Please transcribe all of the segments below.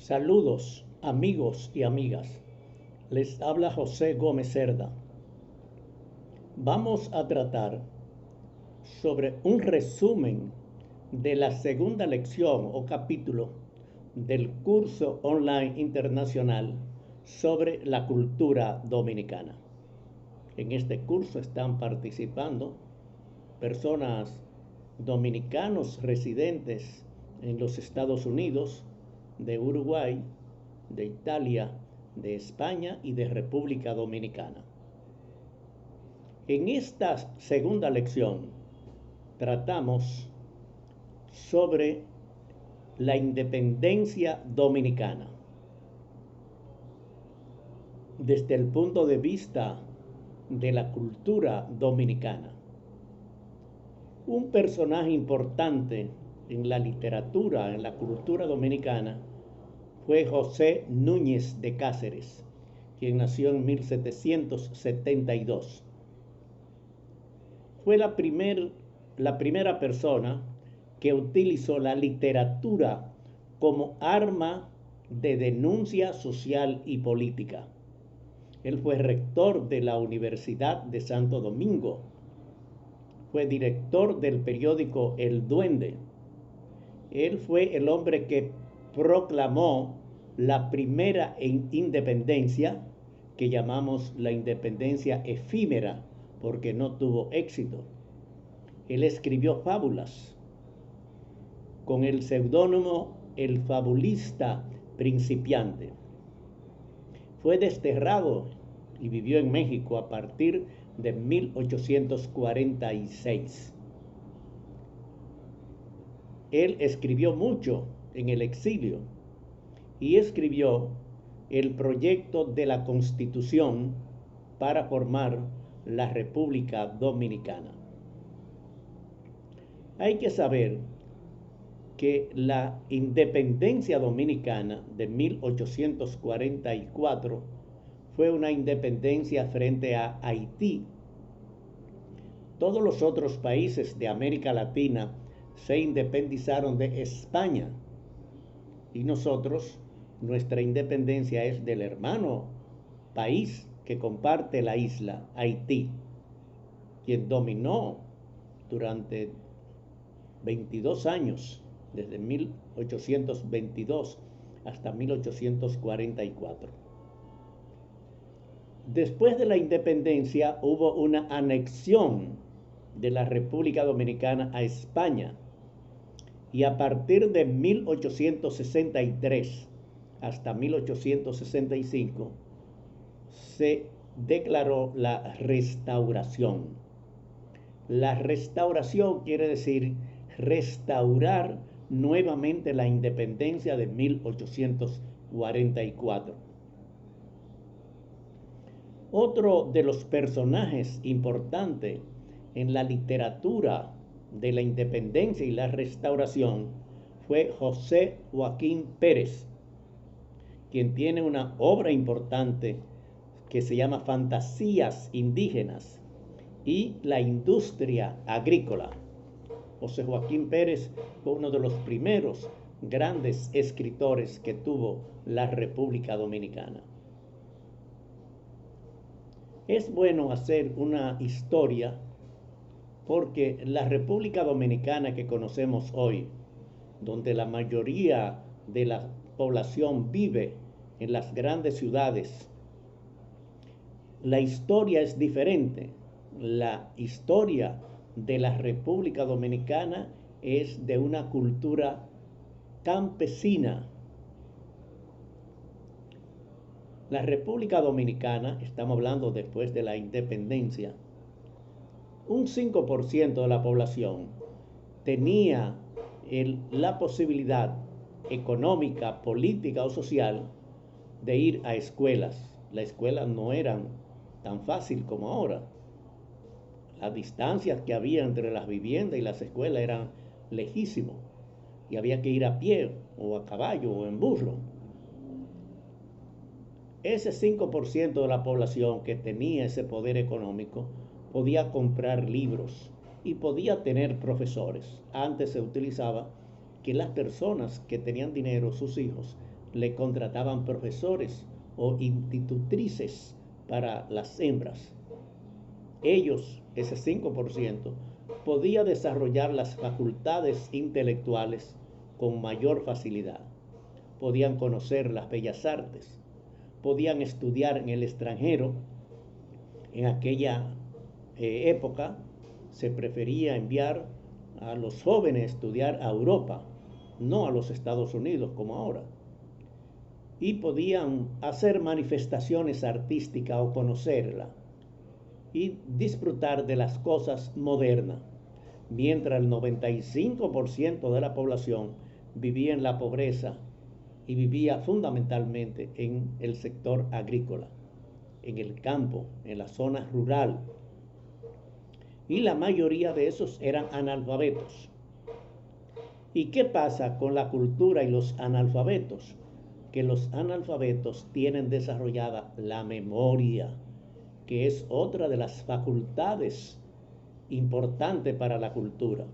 Saludos, amigos y amigas. Les habla José Gómez Cerda. Vamos a tratar sobre un resumen de la segunda lección o capítulo del curso online internacional sobre la cultura dominicana. En este curso están participando personas dominicanos residentes en los Estados Unidos, de Uruguay, de Italia, de España y de República Dominicana. En esta segunda lección tratamos sobre la independencia dominicana desde el punto de vista de la cultura dominicana. Un personaje importante en la literatura, en la cultura dominicana, fue José Núñez de Cáceres, quien nació en 1772. Fue la primera persona que utilizó la literatura como arma de denuncia social y política. Él fue rector de la Universidad de Santo Domingo. Fue director del periódico El Duende. Él fue el hombre que proclamó la primera independencia, que llamamos la independencia efímera, porque no tuvo éxito. Él escribió fábulas con el seudónimo El Fabulista Principiante. Fue desterrado y vivió en México a partir de 1846. Él escribió mucho en el exilio y escribió el proyecto de la Constitución para formar la República Dominicana. Hay que saber que la independencia dominicana de 1844 fue una independencia frente a Haití. Todos los otros países de América Latina se independizaron de España y nosotros, nuestra independencia es del hermano país que comparte la isla, Haití, quien dominó durante 22 años, desde 1822 hasta 1844. Después de la independencia hubo una anexión de la República Dominicana a España y a partir de 1863 hasta 1865 se declaró la restauración. La restauración quiere decir restaurar nuevamente la independencia de 1844. Otro de los personajes importantes en la literatura de la independencia y la restauración fue José Joaquín Pérez, quien tiene una obra importante que se llama Fantasías Indígenas y la industria agrícola. José Joaquín Pérez fue uno de los primeros grandes escritores que tuvo la República Dominicana. Es bueno hacer una historia porque la República Dominicana que conocemos hoy, donde la mayoría de la población vive en las grandes ciudades, la historia es diferente. La historia de la República Dominicana es de una cultura campesina. La República Dominicana, estamos hablando después de la independencia, un 5% de la población tenía la posibilidad económica, política o social de ir a escuelas. Las escuelas no eran tan fácil como ahora. Las distancias que había entre las viviendas y las escuelas eran lejísimas y había que ir a pie o a caballo o en burro. Ese 5% de la población que tenía ese poder económico podía comprar libros y podía tener profesores. Antes se utilizaba que las personas que tenían dinero, sus hijos, le contrataban profesores o institutrices para las hembras. Ellos, ese 5%, podía desarrollar las facultades intelectuales con mayor facilidad. Podían conocer las bellas artes, podían estudiar en el extranjero. En aquella época se prefería enviar a los jóvenes a estudiar a Europa, no a los Estados Unidos como ahora. Y podían hacer manifestaciones artísticas o conocerla y disfrutar de las cosas modernas, mientras el 95% de la población vivía en la pobreza y vivía fundamentalmente en el sector agrícola, en el campo, en la zona rural. Y la mayoría de esos eran analfabetos. ¿Y qué pasa con la cultura y los analfabetos? Que los analfabetos tienen desarrollada la memoria, que es otra de las facultades importantes para la cultura.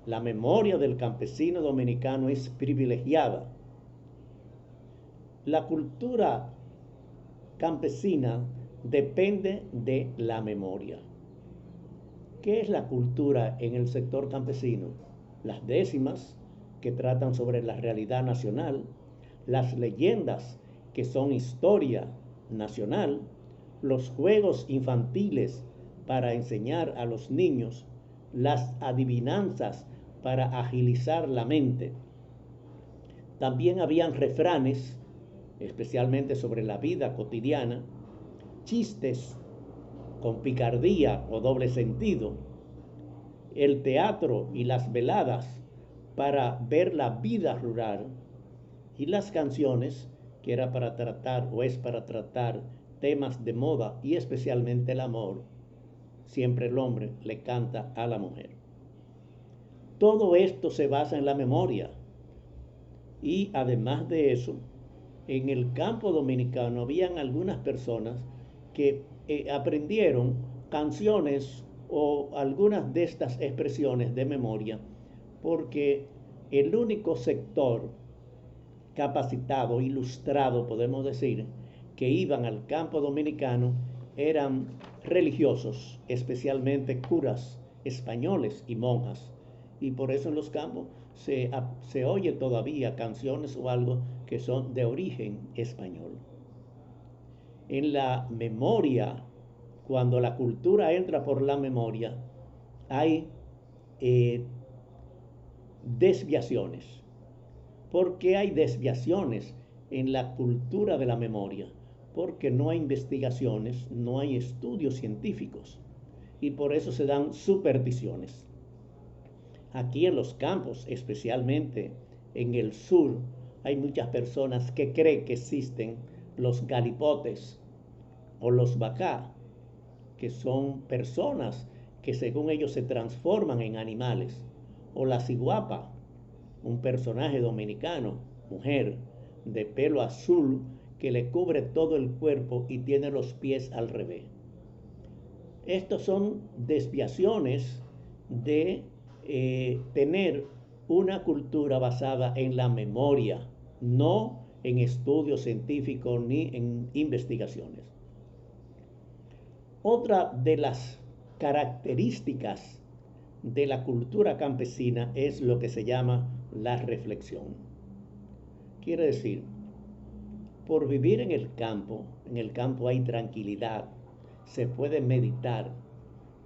La memoria del campesino dominicano es privilegiada. La cultura campesina depende de la memoria. ¿Qué es la cultura en el sector campesino? Las décimas, que tratan sobre la realidad nacional, las leyendas, que son historia nacional, los juegos infantiles para enseñar a los niños, las adivinanzas para agilizar la mente. También habían refranes, especialmente sobre la vida cotidiana, chistes con picardía o doble sentido, el teatro y las veladas para ver la vida rural, y las canciones, que era para tratar o es para tratar temas de moda y especialmente el amor. Siempre el hombre le canta a la mujer. Todo esto se basa en la memoria. Y además de eso, en el campo dominicano habían algunas personas que aprendieron canciones o algunas de estas expresiones de memoria, porque el único sector capacitado, ilustrado, podemos decir, que iban al campo dominicano eran religiosos, especialmente curas españoles y monjas. Y por eso en los campos se oye todavía canciones o algo que son de origen español. En la memoria, cuando la cultura entra por la memoria, hay desviaciones. ¿Por qué hay desviaciones en la cultura de la memoria? Porque no hay investigaciones, no hay estudios científicos y por eso se dan supersticiones. Aquí en los campos, especialmente en el sur, hay muchas personas que creen que existen los galipotes o los bacá, que son personas que según ellos se transforman en animales, o la ciguapa, un personaje dominicano, mujer, de pelo azul, que le cubre todo el cuerpo y tiene los pies al revés. Estos son desviaciones de tener una cultura basada en la memoria, no en estudios científicos ni en investigaciones. Otra de las características de la cultura campesina es lo que se llama la reflexión. Quiere decir, por vivir en el campo hay tranquilidad, se puede meditar.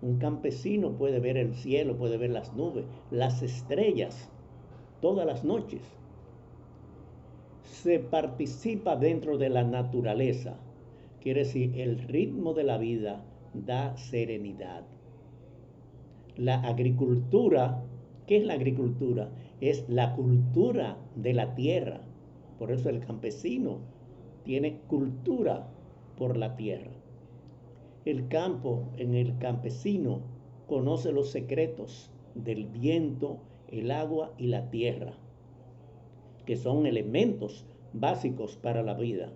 Un campesino puede ver el cielo, puede ver las nubes, las estrellas, todas las noches. Se participa dentro de la naturaleza. Quiere decir, el ritmo de la vida da serenidad. La agricultura, ¿qué es la agricultura? Es la cultura de la tierra. Por eso el campesino tiene cultura por la tierra. El campo, en el campesino, conoce los secretos del viento, el agua y la tierra, que son elementos básicos para la vida.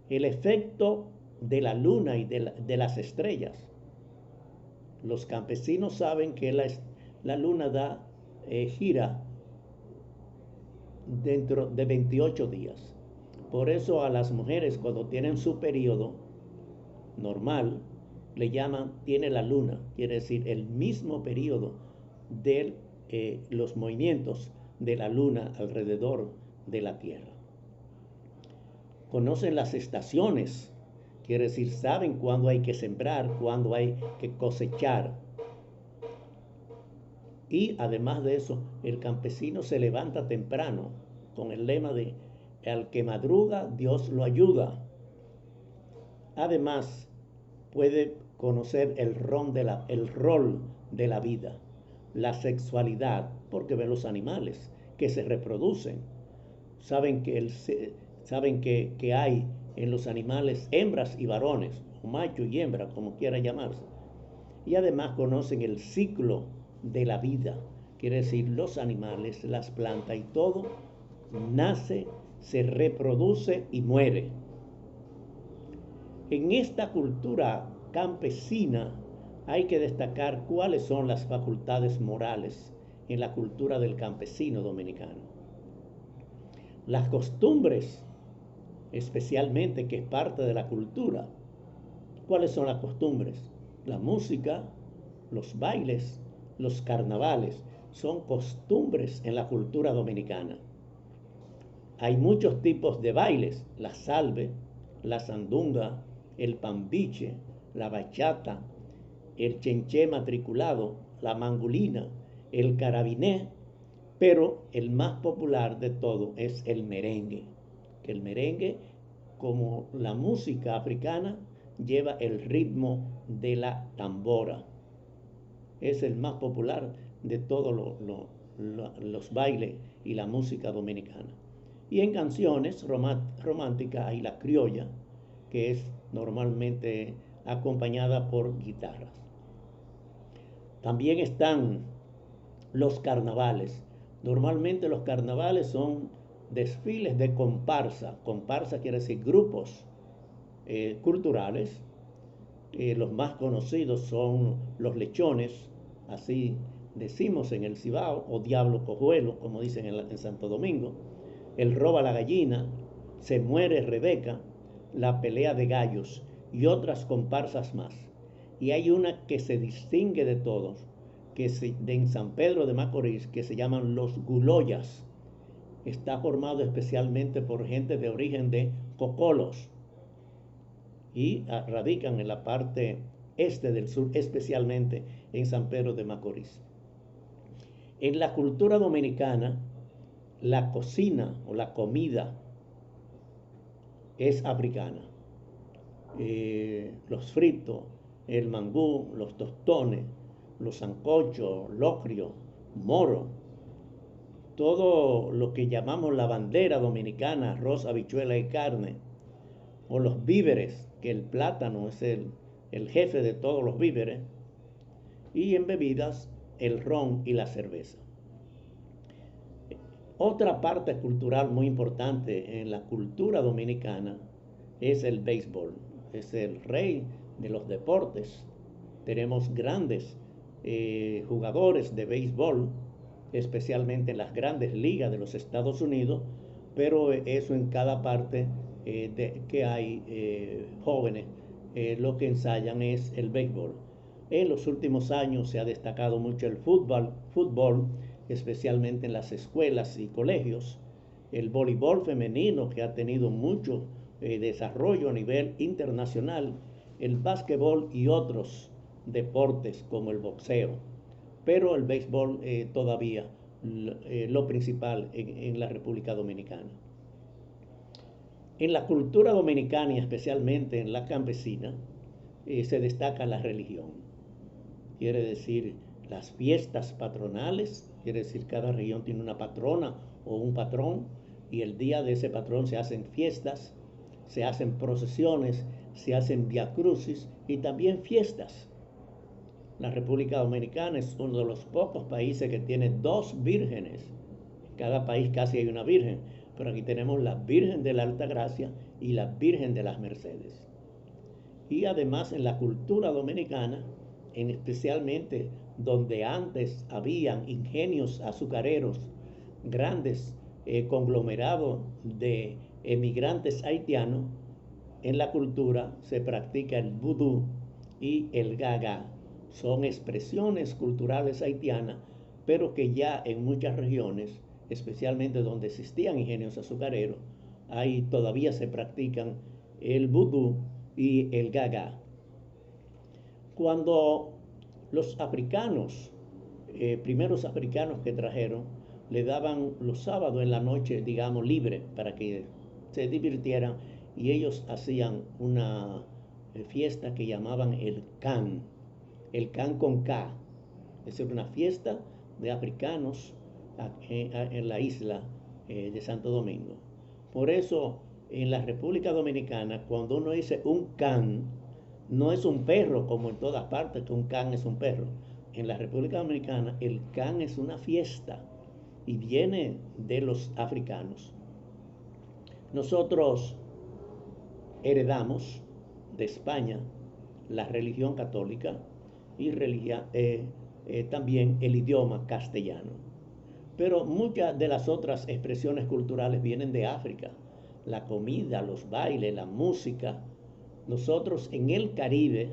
El efecto de la luna y de las estrellas. Los campesinos saben que la luna gira dentro de 28 días. Por eso a las mujeres cuando tienen su periodo normal, le llaman tiene la luna, quiere decir el mismo periodo de los movimientos de la luna alrededor de la Tierra. Conocen las estaciones, quiere decir saben cuándo hay que sembrar, cuándo hay que cosechar. Y además de eso, el campesino se levanta temprano con el lema de al que madruga, Dios lo ayuda. Además, puede conocer el rol de la vida, la sexualidad, porque ve los animales que se reproducen. Saben que hay en los animales hembras y varones, o macho y hembra, como quiera llamarse. Y además conocen el ciclo de la vida, quiere decir los animales, las plantas y todo nace, se reproduce y muere. En esta cultura campesina hay que destacar cuáles son las facultades morales en la cultura del campesino dominicano. Las costumbres, especialmente, que es parte de la cultura. ¿Cuáles son las costumbres? La música, los bailes, los carnavales, son costumbres en la cultura dominicana. Hay muchos tipos de bailes, la salve, la sandunga, el pambiche, la bachata, el chenché matriculado, la mangulina, el carabiné, pero el más popular de todo es el merengue, que el merengue, como la música africana, lleva el ritmo de la tambora. Es el más popular de todos los bailes y la música dominicana. Y en canciones románticas hay la criolla, que es normalmente acompañada por guitarras. También están los carnavales. Normalmente los carnavales son desfiles de comparsa. Comparsa quiere decir grupos culturales. Los más conocidos son los lechones, así decimos en el Cibao, o diablo cojuelo, como dicen en Santo Domingo. El roba la gallina, se muere Rebeca, la pelea de gallos y otras comparsas más. Y hay una que se distingue de todos, en San Pedro de Macorís, que se llaman los guloyas. Está formado especialmente por gente de origen de Cocolos y radican en la parte este del sur, especialmente en San Pedro de Macorís. En la cultura dominicana, la cocina o la comida es africana. Los fritos, el mangú, los tostones, los sancochos, locrio, moro, todo lo que llamamos la bandera dominicana, arroz, habichuela y carne, o los víveres, que el plátano es el jefe de todos los víveres, y en bebidas el ron y la cerveza. Otra parte cultural muy importante en la cultura dominicana es el béisbol. Es el rey de los deportes. Tenemos grandes jugadores de béisbol, especialmente en las grandes ligas de los Estados Unidos, pero eso en cada parte que hay jóvenes, lo que ensayan es el béisbol. En los últimos años se ha destacado mucho el fútbol, especialmente en las escuelas y colegios, el voleibol femenino, que ha tenido mucho desarrollo a nivel internacional, el básquetbol y otros deportes como el boxeo, pero el béisbol todavía lo principal en la República Dominicana. En la cultura dominicana y especialmente en la campesina se destaca la religión. Quiere decir las fiestas patronales, quiere decir cada región tiene una patrona o un patrón, y el día de ese patrón se hacen fiestas, se hacen procesiones, se hacen viacrucis y también fiestas. La República Dominicana es uno de los pocos países que tiene 2 vírgenes. En cada país casi hay una virgen, pero aquí tenemos la Virgen de la Altagracia y la Virgen de las Mercedes. Y además en la cultura dominicana, especialmente donde antes habían ingenios azucareros, grandes conglomerado de emigrantes haitianos, en la cultura se practica el vudú y el gaga. Son expresiones culturales haitianas, pero que ya en muchas regiones, especialmente donde existían ingenios azucareros, ahí todavía se practican el vudú y el gaga. Cuando los africanos, primeros africanos que trajeron, le daban los sábados en la noche, digamos, libre para que se divirtieran, y ellos hacían una fiesta que llamaban el can con K. Es decir, una fiesta de africanos en la isla de Santo Domingo. Por eso, en la República Dominicana, cuando uno dice un can, no es un perro como en todas partes, que un can es un perro. En la República Dominicana, el can es una fiesta y viene de los africanos. Nosotros heredamos de España la religión católica y también el idioma castellano. Pero muchas de las otras expresiones culturales vienen de África. La comida, los bailes, la música. Nosotros en el Caribe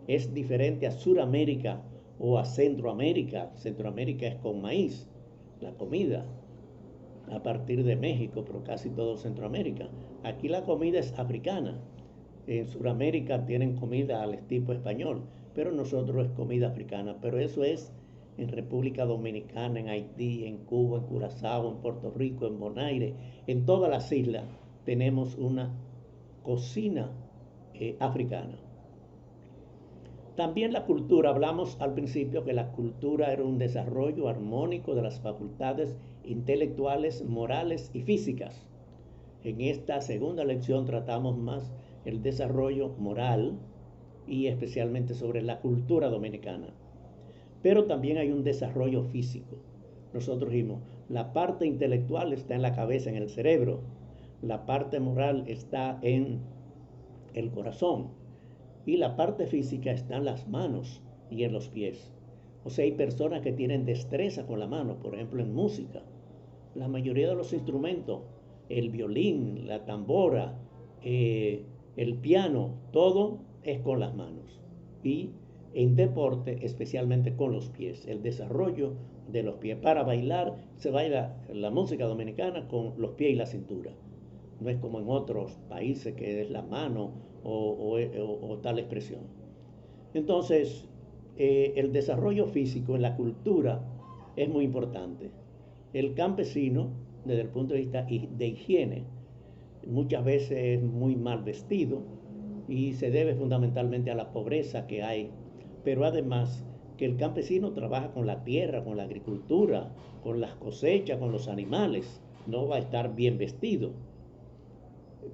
es diferente a Suramérica o a Centroamérica. Centroamérica es con maíz, la comida, a partir de México, pero casi todo Centroamérica. Aquí la comida es africana. En Sudamérica tienen comida al tipo español, pero nosotros es comida africana. Pero eso es en República Dominicana, en Haití, en Cuba, en Curazao, en Puerto Rico, en Bonaire, en todas las islas tenemos una cocina africana. También la cultura, hablamos al principio que la cultura era un desarrollo armónico de las facultades intelectuales, morales y físicas. En esta segunda lección tratamos más el desarrollo moral y especialmente sobre la cultura dominicana. Pero también hay un desarrollo físico. Nosotros dijimos, la parte intelectual está en la cabeza, en el cerebro. La parte moral está en el corazón. Y la parte física está en las manos y en los pies. O sea, hay personas que tienen destreza con la mano, por ejemplo, en música. La mayoría de los instrumentos, el violín, la tambora, el piano, todo es con las manos. Y en deporte, especialmente con los pies, el desarrollo de los pies. Para bailar, se baila la música dominicana con los pies y la cintura. No es como en otros países que es la mano o tal expresión. Entonces, el desarrollo físico en la cultura es muy importante. El campesino, desde el punto de vista de higiene, muchas veces es muy mal vestido y se debe fundamentalmente a la pobreza que hay, pero además que el campesino trabaja con la tierra, con la agricultura, con las cosechas, con los animales, no va a estar bien vestido.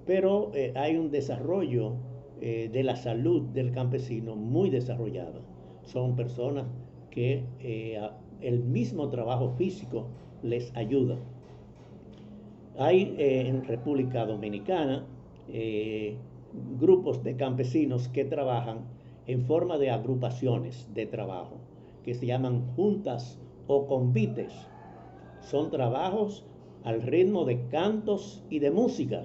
Pero hay un desarrollo de la salud del campesino muy desarrollada. Son personas que el mismo trabajo físico les ayuda. Hay en República Dominicana grupos de campesinos que trabajan en forma de agrupaciones de trabajo, que se llaman juntas o convites. Son trabajos al ritmo de cantos y de música.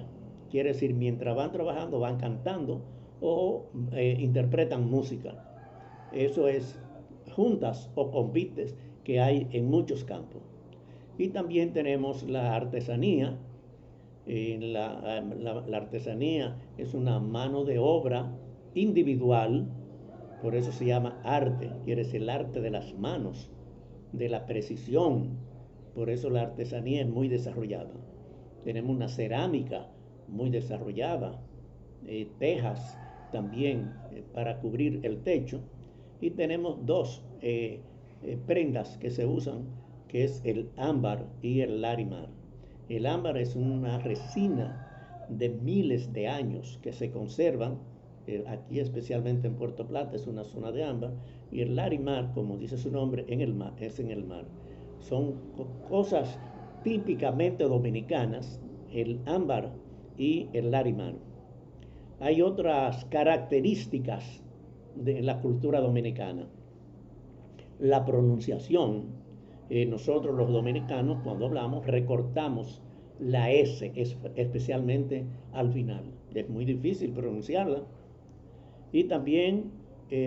Quiere decir, mientras van trabajando, van cantando o interpretan música. Eso es juntas o convites que hay en muchos campos. Y también tenemos la artesanía. La artesanía es una mano de obra individual, por eso se llama arte, quiere decir el arte de las manos, de la precisión, por eso la artesanía es muy desarrollada. Tenemos una cerámica muy desarrollada, tejas también para cubrir el techo, y tenemos dos prendas que se usan, que es el ámbar y el larimar. El ámbar es una resina de miles de años que se conservan, aquí especialmente en Puerto Plata es una zona de ámbar, y el larimar, como dice su nombre, en el mar, es en el mar. Son cosas típicamente dominicanas, el ámbar y el larimar. Hay otras características de la cultura dominicana. La pronunciación. Nosotros los dominicanos, cuando hablamos, recortamos la S, especialmente al final. Es muy difícil pronunciarla. Y también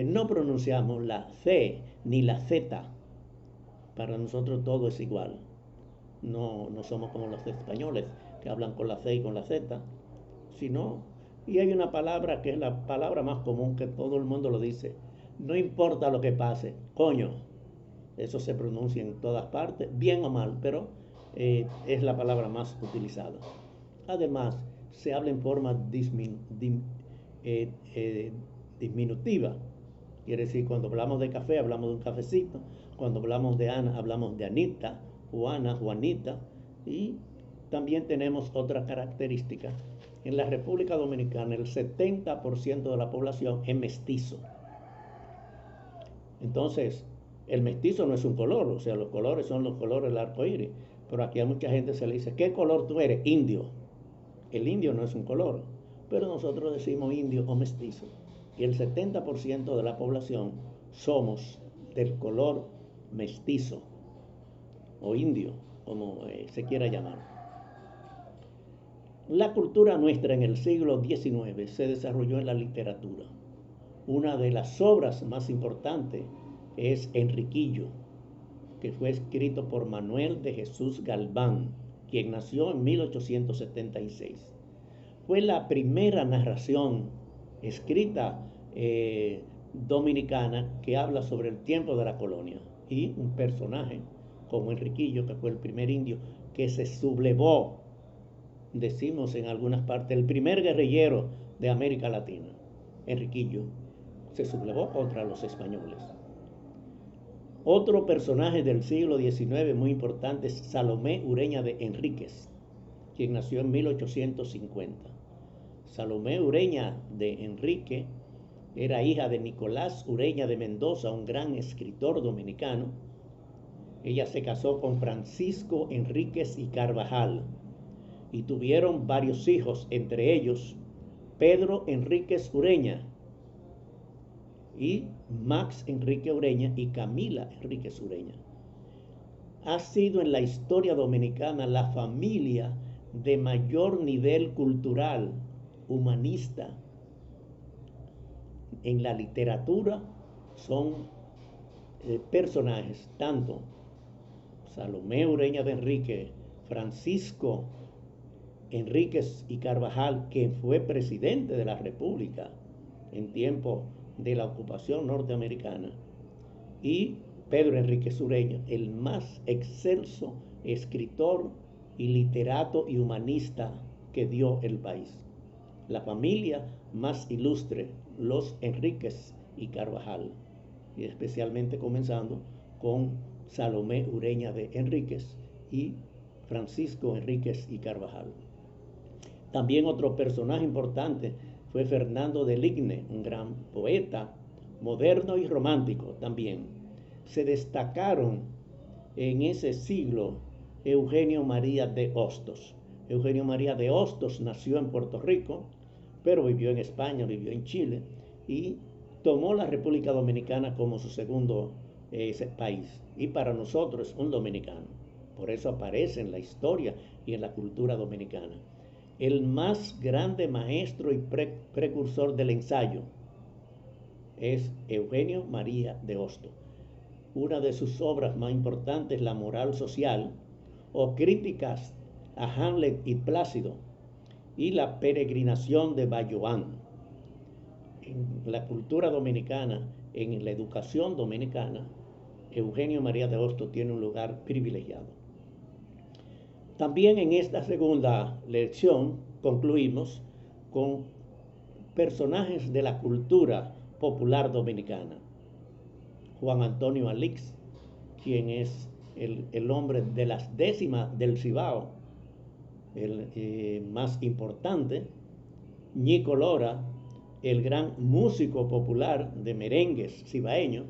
no pronunciamos la C ni la Z. Para nosotros todo es igual. No somos como los españoles que hablan con la C y con la Z, sino, y hay una palabra que es la palabra más común que todo el mundo lo dice, no importa lo que pase, coño, eso se pronuncia en todas partes, bien o mal, pero es la palabra más utilizada. Además, se habla en forma disminutiva. Quiere decir, cuando hablamos de café, hablamos de un cafecito. Cuando hablamos de Ana, hablamos de Anita, Juana, Juanita. Y también tenemos otra característica. En la República Dominicana, el 70% de la población es mestizo. Entonces, el mestizo no es un color, o sea, los colores son los colores del arco iris. Pero aquí a mucha gente se le dice, ¿qué color tú eres? Indio. El indio no es un color, pero nosotros decimos indio o mestizo. Y el 70% de la población somos del color mestizo o indio, como se quiera llamar. La cultura nuestra en el siglo XIX se desarrolló en la literatura. Una de las obras más importantes es Enriquillo, que fue escrito por Manuel de Jesús Galván, quien nació en 1876. Fue la primera narración escrita dominicana que habla sobre el tiempo de la colonia. Y un personaje como Enriquillo, que fue el primer indio que se sublevó, decimos en algunas partes, el primer guerrillero de América Latina. Enriquillo se sublevó contra los españoles. Otro personaje del siglo XIX muy importante es Salomé Ureña de Enríquez, quien nació en 1850. Salomé Ureña de Enrique era hija de Nicolás Ureña de Mendoza, un gran escritor dominicano. Ella se casó con Francisco Enríquez y Carvajal y tuvieron varios hijos, entre ellos Pedro Enríquez Ureña y Max Enrique Ureña y Camila Enríquez Ureña. Ha sido en la historia dominicana la familia de mayor nivel cultural, humanista. En la literatura son personajes, tanto Salomé Ureña de Enrique, Francisco Enríquez y Carvajal, que fue presidente de la República en tiempo de la ocupación norteamericana, y Pedro Enríquez Ureña, el más excelso escritor y literato y humanista que dio el país. La familia más ilustre, los Enríquez y Carvajal, y especialmente comenzando con Salomé Ureña de Enríquez y Francisco Enríquez y Carvajal. También otro personaje importante fue Fernando de Ligne, un gran poeta, moderno y romántico también. Se destacaron en ese siglo Eugenio María de Hostos. Eugenio María de Hostos nació en Puerto Rico, pero vivió en España, vivió en Chile y tomó la República Dominicana como su segundo país. Y para nosotros un dominicano. Por eso aparece en la historia y en la cultura dominicana. El más grande maestro y precursor del ensayo es Eugenio María de Hostos. Una de sus obras más importantes, La moral social, o críticas a Hamlet y Plácido, y La peregrinación de Bayoán. En la cultura dominicana, en la educación dominicana, Eugenio María de Hostos tiene un lugar privilegiado. También en esta segunda lección concluimos con personajes de la cultura popular dominicana. Juan Antonio Alix, quien es el hombre de las décimas del Cibao, el más importante. Ñico Lora, el gran músico popular de merengues cibaeño,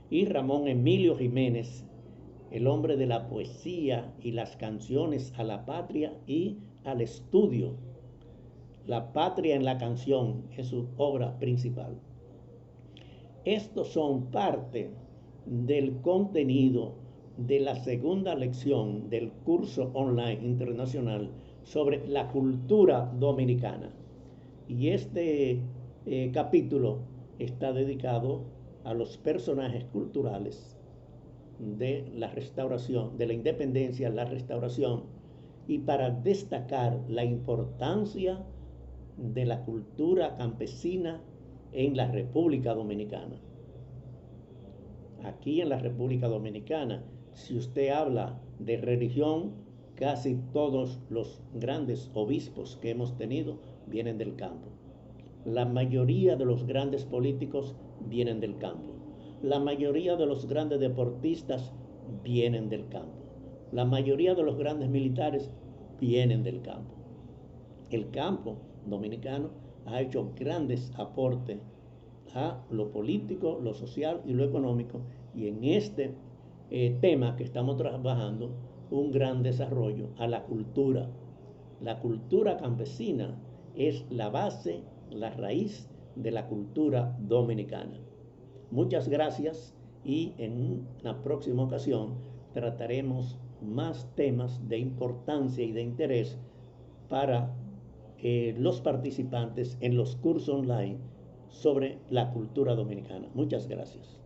y Ramón Emilio Jiménez, el hombre de la poesía y las canciones a la patria y al estudio. La patria en la canción es su obra principal. Estos son parte del contenido de la segunda lección del curso online internacional sobre la cultura dominicana. Y este capítulo está dedicado a los personajes culturales de la restauración, de la independencia, la restauración, y para destacar la importancia de la cultura campesina en la República Dominicana. Aquí en la República Dominicana, si usted habla de religión, casi todos los grandes obispos que hemos tenido vienen del campo. La mayoría de los grandes políticos vienen del campo. La mayoría de los grandes deportistas vienen del campo. La mayoría de los grandes militares vienen del campo. El campo dominicano ha hecho grandes aportes a lo político, lo social y lo económico, y en este tema que estamos trabajando, un gran desarrollo a la cultura. La cultura campesina es la base, la raíz de la cultura dominicana. Muchas gracias, y en una próxima ocasión trataremos más temas de importancia y de interés para los participantes en los cursos online sobre la cultura dominicana. Muchas gracias.